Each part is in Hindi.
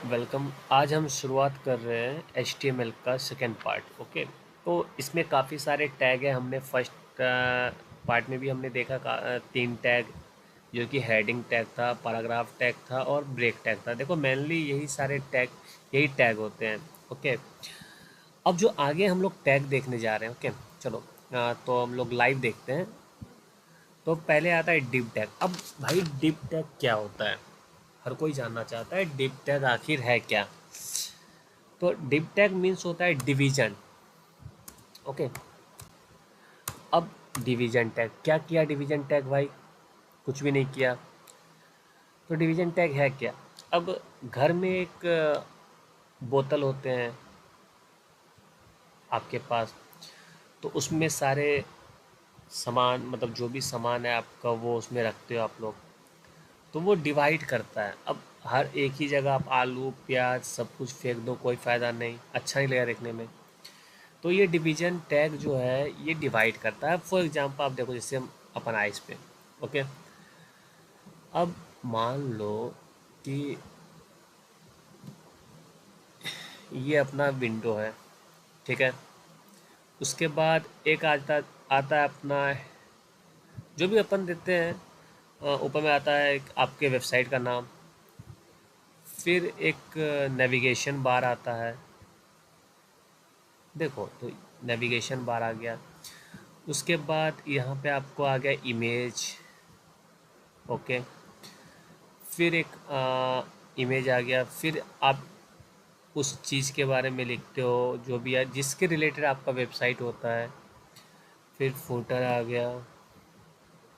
वेलकम। आज हम शुरुआत कर रहे हैं HTML का सेकेंड पार्ट। ओके, तो इसमें काफ़ी सारे टैग हैं। हमने फर्स्ट पार्ट में भी हमने देखा तीन टैग, जो कि हेडिंग टैग था, पैराग्राफ टैग था और ब्रेक टैग था। देखो मेनली यही टैग होते हैं। ओके, अब जो आगे हम लोग टैग देखने जा रहे हैं। ओके, चलो तो हम लोग लाइव देखते हैं। तो पहले आता है डिव टैग। अब भाई डिव टैग क्या होता है, हर कोई जानना चाहता है डिव टैग आखिर है क्या। तो डिव टैग मीन्स होता है डिवीजन। ओके, अब डिवीजन टैग क्या किया? डिवीजन टैग भाई कुछ भी नहीं किया। तो डिवीजन टैग है क्या? अब घर में एक बोतल होते हैं आपके पास, तो उसमें सारे सामान, मतलब जो भी सामान है आपका, वो उसमें रखते हो आप लोग। तो वो डिवाइड करता है। अब हर एक ही जगह आप आलू प्याज सब कुछ फेंक दो, कोई फ़ायदा नहीं, अच्छा नहीं लगेगा देखने में। तो ये डिवीजन टैग जो है ये डिवाइड करता है। फॉर एग्जांपल आप देखो, जैसे हम अपन आइस पे। ओके, अब मान लो कि ये अपना विंडो है, ठीक है। उसके बाद एक आता आता है अपना, जो भी अपन देते हैं, ऊपर में आता है एक आपके वेबसाइट का नाम। फिर एक नेविगेशन बार आता है। देखो तो नेविगेशन बार आ गया। उसके बाद यहाँ पे आपको आ गया इमेज। ओके, फिर एक इमेज आ गया। फिर आप उस चीज़ के बारे में लिखते हो जो भी है, जिसके रिलेटेड आपका वेबसाइट होता है। फिर फुटर आ गया।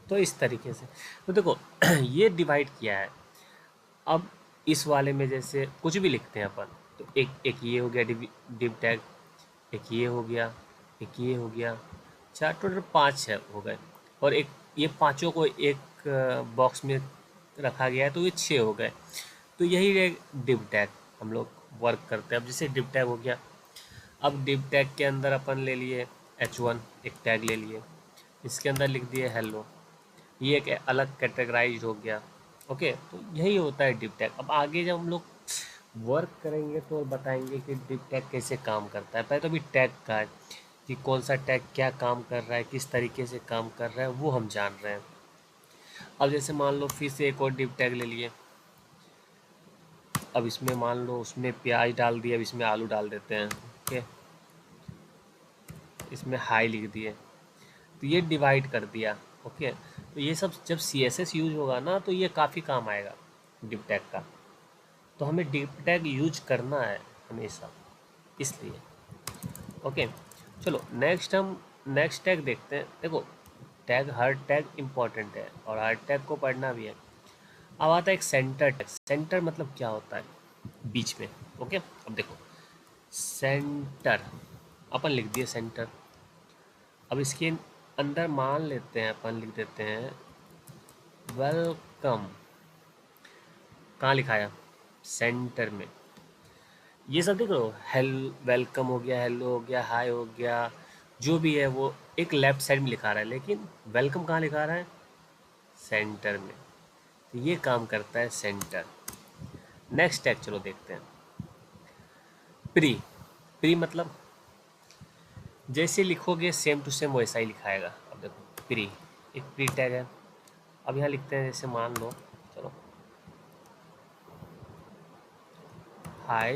तो इस तरीके से, तो देखो ये डिवाइड किया है। अब इस वाले में जैसे कुछ भी लिखते हैं अपन, तो एक एक ये हो गया डिव टैग, एक ये हो गया, एक ये हो गया, चार टोटल पाँच है हो गए। और एक ये पांचों को एक बॉक्स में रखा गया है, तो ये छः हो गए। तो यही है डिव टैग, हम लोग वर्क करते हैं। अब जैसे डिव टैग हो गया, अब डिव टैग के अंदर अपन ले लिए H1, एक टैग ले लिए, इसके अंदर लिख दिए हेलो। ये एक अलग कैटेगराइज हो गया। ओके, तो यही होता है डिव टैग। अब आगे जब हम लोग वर्क करेंगे तो बताएंगे कि डिव टैग कैसे काम करता है। पहले तो अभी टैग का है कि कौन सा टैग क्या काम कर रहा है, किस तरीके से काम कर रहा है, वो हम जान रहे हैं। अब जैसे मान लो फिर से एक और डिव टैग ले लिए। अब इसमें मान लो उसमें प्याज डाल दिया, अब इसमें आलू डाल देते हैं। ओके, इसमें हाई लिख दिए, तो ये डिवाइड कर दिया। ओके, तो ये सब जब CSS यूज होगा ना, तो ये काफ़ी काम आएगा डिव टैग का। तो हमें डिव टैग यूज करना है हमेशा, इसलिए। ओके, चलो नेक्स्ट टैग देखते हैं। देखो टैग, हर टैग इम्पॉर्टेंट है और हर टैग को पढ़ना भी है। अब आता है एक सेंटर टैग। सेंटर मतलब क्या होता है? बीच में। ओके, अब देखो सेंटर, अपन लिख दिए सेंटर। अब इसके अंदर मान लेते हैं, अपन लिख देते हैं वेलकम। कहाँ लिखाया? सेंटर में। ये सब देख लो, हेल वेलकम हो गया, हेलो हो गया, हाय हो गया, जो भी है वो एक लेफ्ट साइड में लिखा रहा है, लेकिन वेलकम कहाँ लिखा रहा है? सेंटर में। तो ये काम करता है सेंटर। नेक्स्ट टैग चलो देखते हैं, प्री। प्री मतलब जैसे लिखोगे सेम टू सेम वैसा ही लिखाएगा। अब देखो प्री, एक प्री टैग है। अब यहाँ लिखते हैं, जैसे मान लो, चलो हाय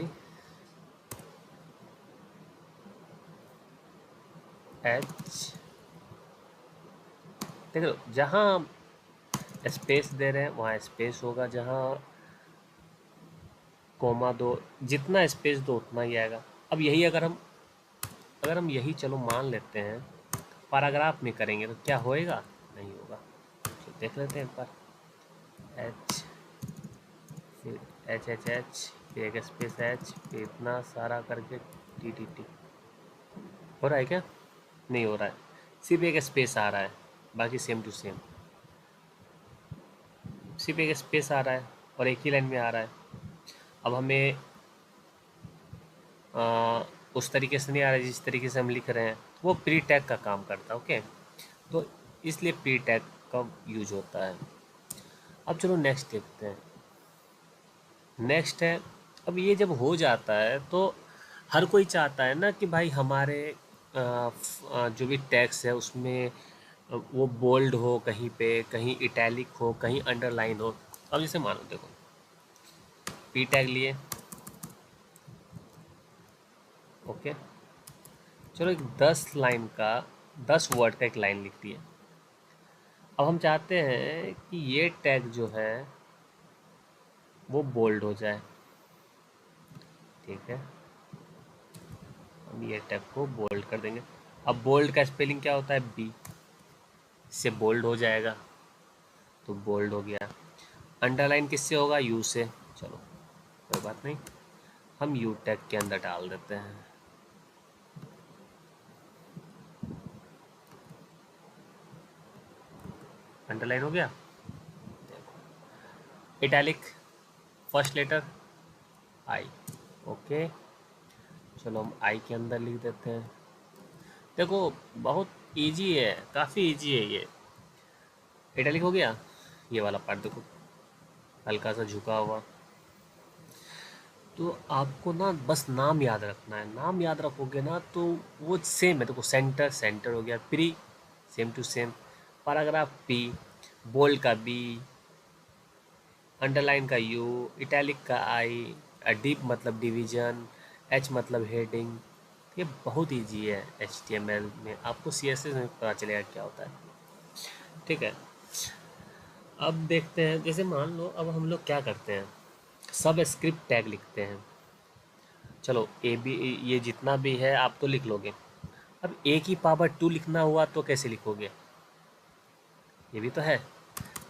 एच। देखो जहाँ स्पेस दे रहे हैं वहाँ स्पेस होगा, जहाँ कोमा दो, जितना स्पेस दो उतना ही आएगा। अब यही अगर हम यही चलो मान लेते हैं पैराग्राफ में करेंगे, तो क्या होएगा? नहीं होगा। तो देख लेते हैं एक बार। एच, फिर एच, फिर एक स्पेस एच, फिर इतना सारा करके टी। हो रहा है क्या? नहीं हो रहा है, सिर्फ एक स्पेस आ रहा है, बाकी सेम टू सेम। सिर्फ एक स्पेस आ रहा है और एक ही लाइन में आ रहा है। अब हमें उस तरीके से नहीं आ रहा है जिस तरीके से हम लिख रहे हैं, वो प्री टैग का काम करता है। ओके, तो इसलिए प्री टैग का यूज होता है। अब चलो नेक्स्ट देखते हैं। नेक्स्ट है अब ये जब हो जाता है तो हर कोई चाहता है ना कि भाई हमारे जो भी टेक्स्ट है उसमें वो बोल्ड हो, कहीं पे कहीं इटैलिक हो, कहीं अंडरलाइन हो। अब जैसे मानो देखो, पी टैग लिए, ओके, चलो एक 10 लाइन का, 10 वर्ड का एक लाइन लिख दिए। अब हम चाहते हैं कि ये टैग जो है वो बोल्ड हो जाए, ठीक है, हम ये टैग को बोल्ड कर देंगे। अब बोल्ड का स्पेलिंग क्या होता है? बी, इससे बोल्ड हो जाएगा, तो बोल्ड हो गया। अंडरलाइन किससे होगा? यू से। चलो कोई बात नहीं, हम यू टैग के अंदर डाल देते हैं। अंडरलाइन हो गया। इटैलिक, फर्स्ट लेटर आई, ओके, चलो हम आई के अंदर लिख देते हैं। देखो बहुत इजी है, काफ़ी इजी है ये। इटैलिक हो गया, ये वाला पार्ट देखो हल्का सा झुका हुआ। तो आपको ना बस नाम याद रखना है, नाम याद रखोगे ना तो वो सेम है। देखो सेंटर, सेंटर हो गया, pre same to same, paragraph P, bold का बी, अंडरलाइन का यू, इटैलिक का आई, डीप मतलब डिवीजन, एच मतलब हेडिंग। ये बहुत इजी है HTML में, आपको CSS में पता चलेगा क्या होता है, ठीक है। अब देखते हैं, जैसे मान लो अब हम लोग क्या करते हैं, सब स्क्रिप्ट टैग लिखते हैं। चलो ए बी, ये जितना भी है आप तो लिख लोगे। अब ए की पावर 2 लिखना हुआ तो कैसे लिखोगे? ये भी तो है।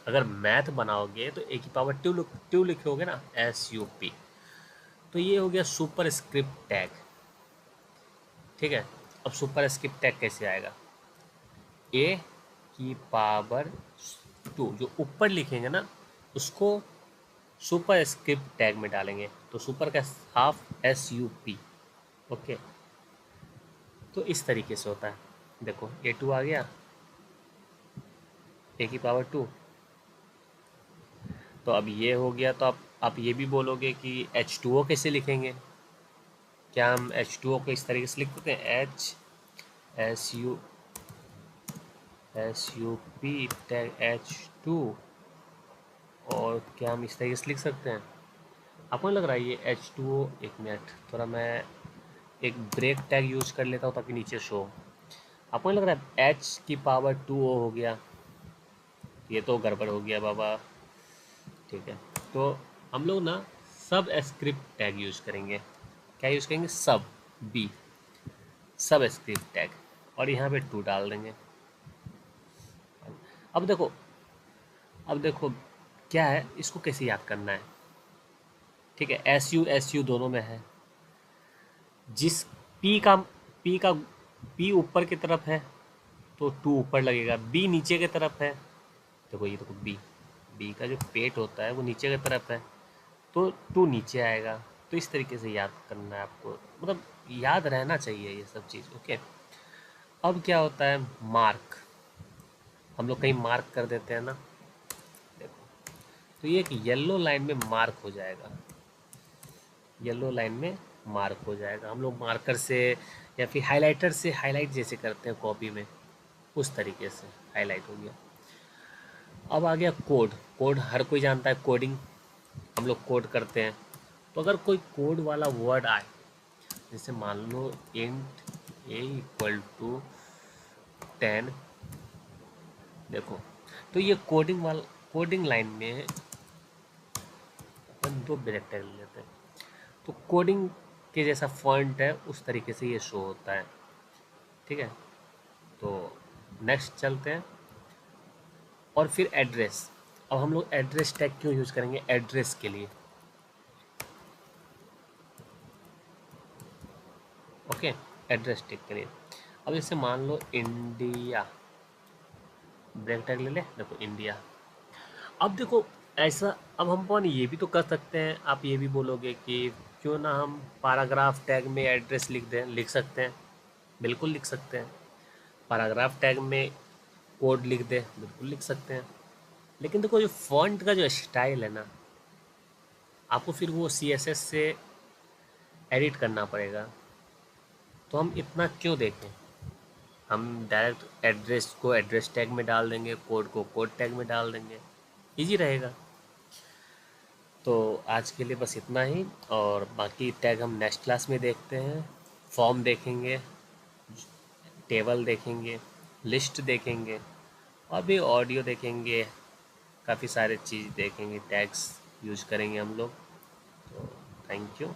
अगर मैथ बनाओगे तो ए की पावर 2 लिखोगे ना, SUP। तो ये हो गया सुपर स्क्रिप्ट टैग, ठीक है। अब सुपर स्क्रिप्ट टैग कैसे आएगा? ए की पावर 2 जो ऊपर लिखेंगे ना उसको सुपर स्क्रिप्ट टैग में डालेंगे, तो सुपर का हाफ SUP, ओके। तो इस तरीके से होता है। देखो A2 आ गया, ए की पावर 2, तो अब ये हो गया। तो आप ये भी बोलोगे कि H2O कैसे लिखेंगे? क्या हम H2O को इस तरीके से लिख सकते हैं? SUP टैग H2, और क्या हम इस तरीके से लिख सकते हैं? आपको नहीं लग रहा है ये H2O? एक मिनट, थोड़ा मैं एक ब्रेक टैग यूज़ कर लेता हूँ ताकि नीचे शो हो। आपको नहीं लग रहा है H की पावर 2O हो गया? ये तो गड़बड़ हो गया बाबा, ठीक है। तो हम लोग ना सब स्क्रिप्ट टैग यूज़ करेंगे। क्या यूज़ करेंगे? सब, बी, सब स्क्रिप्ट टैग, और यहाँ पे 2 डाल देंगे। अब देखो, अब देखो क्या है, इसको कैसे याद करना है, ठीक है। SU दोनों में है। जिस पी का पी ऊपर की तरफ है तो 2 ऊपर लगेगा, बी नीचे की तरफ है, देखो ये देखो बी का जो पेट होता है वो नीचे की तरफ है, तो 2 नीचे आएगा। तो इस तरीके से याद करना है आपको, मतलब याद रहना चाहिए ये सब चीज़, ओके। अब क्या होता है? मार्क, हम लोग कहीं मार्क कर देते हैं ना, देखो, तो ये एक येलो लाइन में मार्क हो जाएगा, येलो लाइन में मार्क हो जाएगा। हम लोग मार्कर से या फिर हाइलाइटर से हाईलाइट जैसे करते हैं कॉपी में, उस तरीके से हाईलाइट हो गया। अब आ गया कोड। कोड हर कोई जानता है, कोडिंग हम लोग कोड करते हैं। तो अगर कोई कोड वाला वर्ड आए, जैसे मान लो इंट A = 10, देखो, तो ये कोडिंग लाइन में अपन 2 ब्रैकेट ले लेते हैं, तो कोडिंग के जैसा फॉन्ट है उस तरीके से ये शो होता है, ठीक है। तो नेक्स्ट चलते हैं, और फिर एड्रेस। अब हम लोग एड्रेस टैग क्यों यूज़ करेंगे? एड्रेस के लिए, ओके, एड्रेस टैग के लिए। अब जैसे मान लो इंडिया, ब्रैकेट टैग ले ले, देखो इंडिया। अब देखो ऐसा, अब हम अपन ये भी तो कर सकते हैं, आप ये भी बोलोगे कि क्यों ना हम पैराग्राफ टैग में एड्रेस लिख दें, लिख सकते हैं, बिल्कुल लिख सकते हैं। पैराग्राफ टैग में कोड लिख दें, बिल्कुल लिख सकते हैं। लेकिन देखो जो फॉन्ट का जो स्टाइल है ना, आपको फिर वो CSS से एडिट करना पड़ेगा। तो हम इतना क्यों देखें, हम डायरेक्ट एड्रेस को एड्रेस टैग में डाल देंगे, कोड को कोड टैग में डाल देंगे, इजी रहेगा। तो आज के लिए बस इतना ही, और बाकी टैग हम नेक्स्ट क्लास में देखते हैं। फॉर्म देखेंगे, टेबल देखेंगे, लिस्ट देखेंगे, और भी ऑडियो देखेंगे, काफ़ी सारे चीज़ देखेंगे, टैग्स यूज करेंगे हम लोग। तो थैंक यू।